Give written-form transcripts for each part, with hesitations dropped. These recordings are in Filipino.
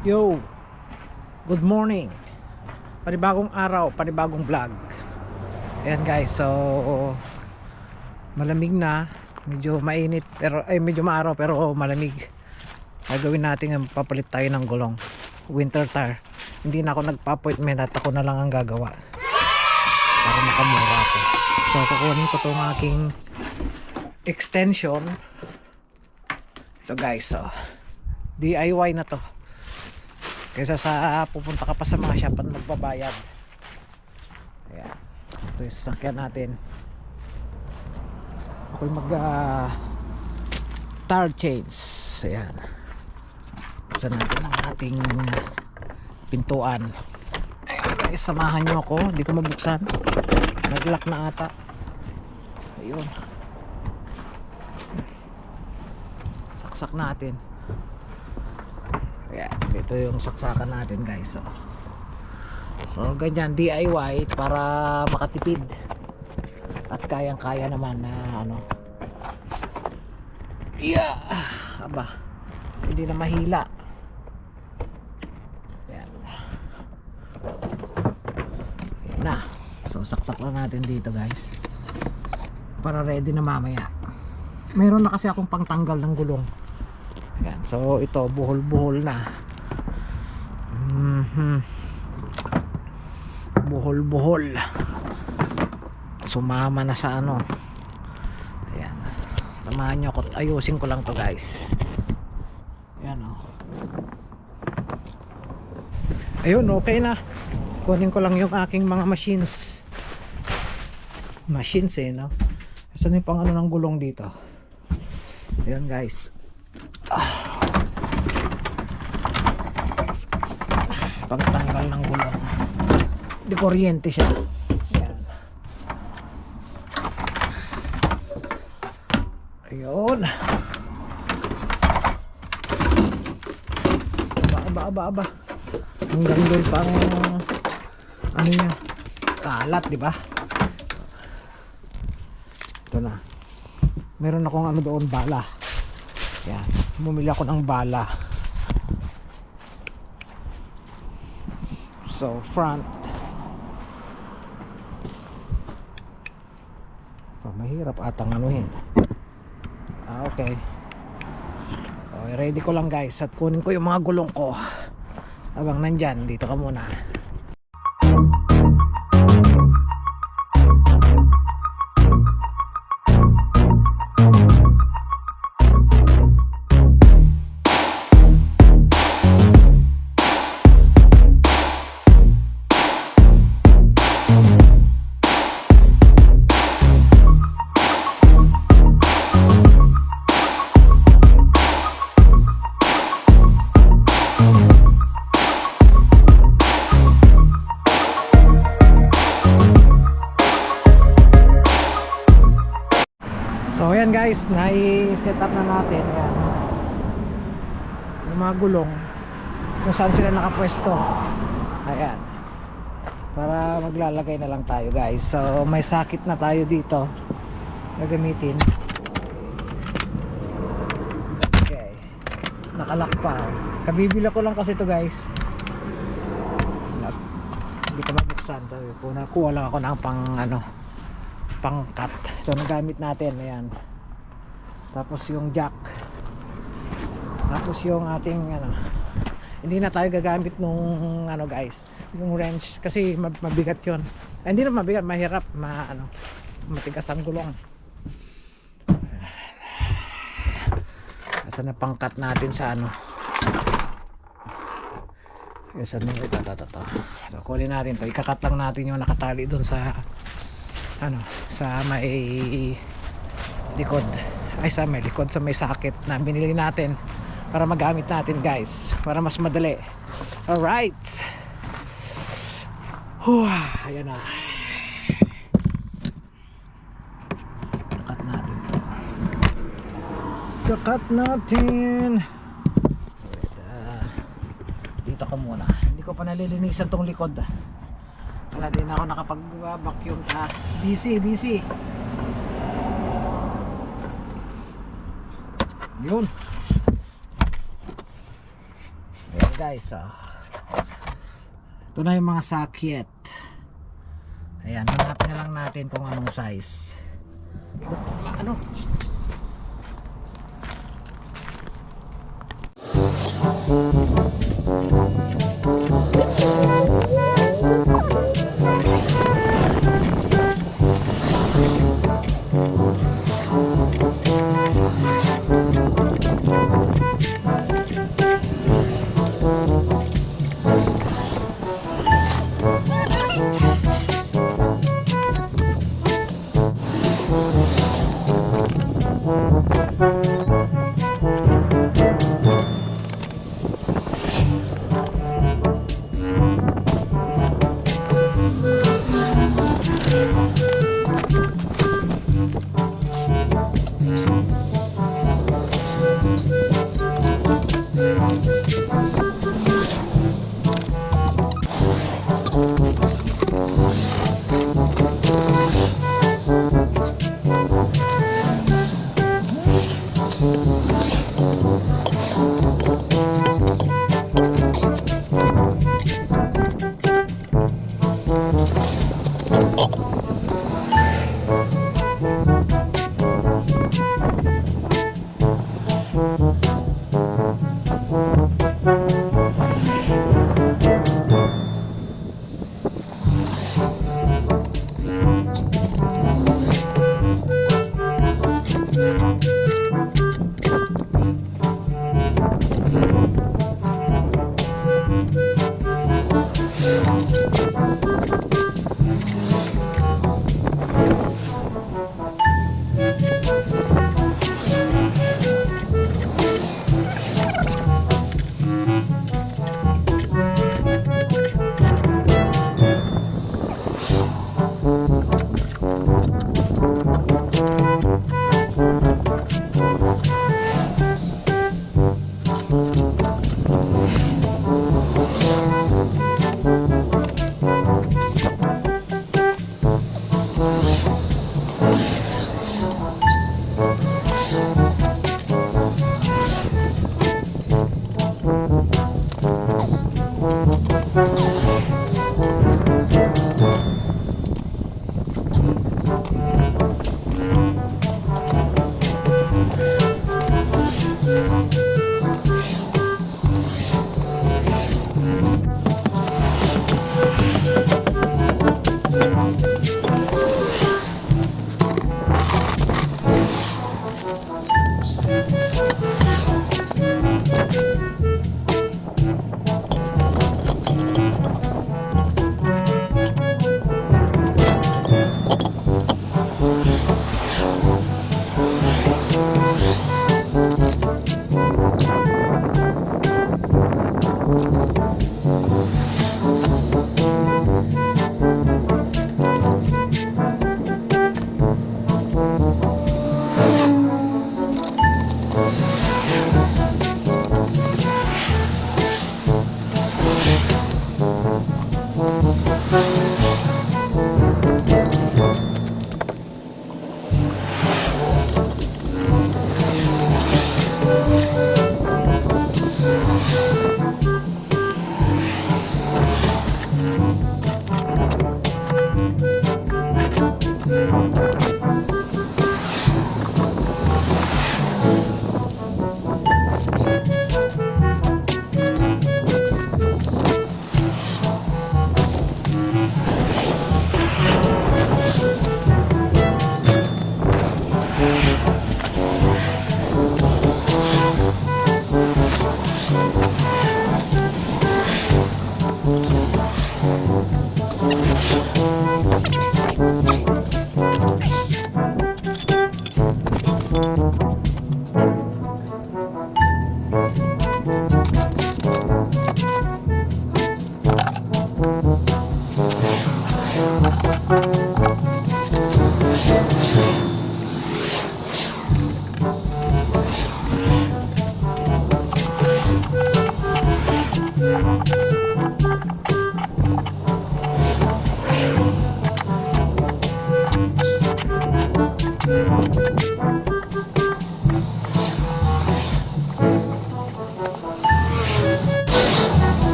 Yo, good morning. Panibagong araw, panibagong vlog. Ayan guys, so malamig na, medyo mainit pero medyo maaraw pero malamig. Gagawin natin ang papalit tayo ng gulong. Winter tire. Hindi na ako nagpa-appointment at ako na lang ang gagawa. Para makamura ako. So kukunin ko tong aking extension. So guys, so DIY na to. Kaysa sa pupunta ka pa sa mga shop at magbabayad. Ayan. Ito yung sasakyan natin. Ako'y mag tire change. Ayan. Buksan natin ang ating pintuan. Ayan guys, samahan nyo ako. Hindi ko mabuksan. Nag-lock na ata. Ayun. Saksak natin. Ayan, dito yung saksakan natin guys. So ganyan, DIY para makatipid. At kayang-kaya naman na ano. Yeah. Aba, hindi na mahila. Ayan. Ayan na. So saksak na natin dito guys. Para ready na mamaya. Meron na kasi akong pangtanggal ng gulong. Ayan, so ito buhol-buhol na. Buhol-buhol. Sumama na sa ano. Ayan. Samahan nyo ako. Ayusin ko lang to guys. Ayan o. Ayun, okay na. Kunin ko lang yung aking mga machines. Machines no. Saan yung pang ano ng gulong dito? Ayan guys. Pagtanggal ng gulong, di kuryente siya. Ayan. Ayun. Aba. Hanggang doon pang ano niya, kalat, di ba? Ito na. Meron akong ano doon, bala. Ayan. Bumili ako ng bala. So front. Mahirap atang anuhin. Okay. So ready ko lang guys. At kunin ko yung mga gulong ko. Habang nandyan, dito ka muna. So ayan guys, nai-set up na natin yan. Yung mga gulong kung saan sila nakapwesto. Ayan. Para maglalagay na lang tayo guys. So may sakit na tayo dito gagamitin. Okay. Nakalak pa. Kabibila ko lang kasi to guys. Hindi ko mabuksan. Kuha lang ako ng pang ano, pang cut. Ito na gamit natin. Ayan. Tapos yung jack. Tapos yung ating ano, hindi na tayo gagamit nung ano guys, yung wrench kasi mabigat yon. Hindi na mabigat, mahirap, matigas ang gulong. Asa na pang cut natin sa ano. Isa na ito. So kunin natin to. Ikakat lang natin yung nakatali doon sa ano, sa may likod. Ay, sa may likod, sa may sakit na binili natin para magamit natin guys, para mas madali. Alright. Ayan na. Kakat natin. Dito ka muna. Hindi ko pa nalilinisan tong likod. Wala din ako nakapag-vacuum. Busy. Yun. Ayan guys, oh. Ito na yung mga sakyet. Ayan, hanapin na lang natin kung anong size. Ano?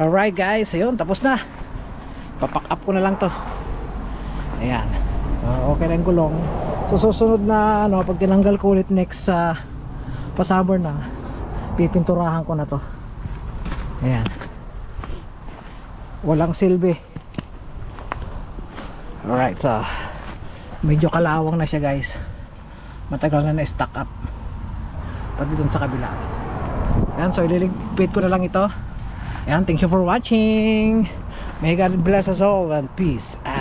Alright guys, ayun, tapos na. Papack up ko na lang to. Ayan. So okay na yung gulong. So susunod na ano, pag tinanggal ko ulit next sa pa-summer na, pipinturahan ko na to. Ayan. Walang silbi. Alright, so medyo kalawang na siya guys. Matagal na na-stack up pati dun sa kabila. Ayan, so ililigpit ko na lang ito. Ayan, thank you for watching. May God bless us all and peace out.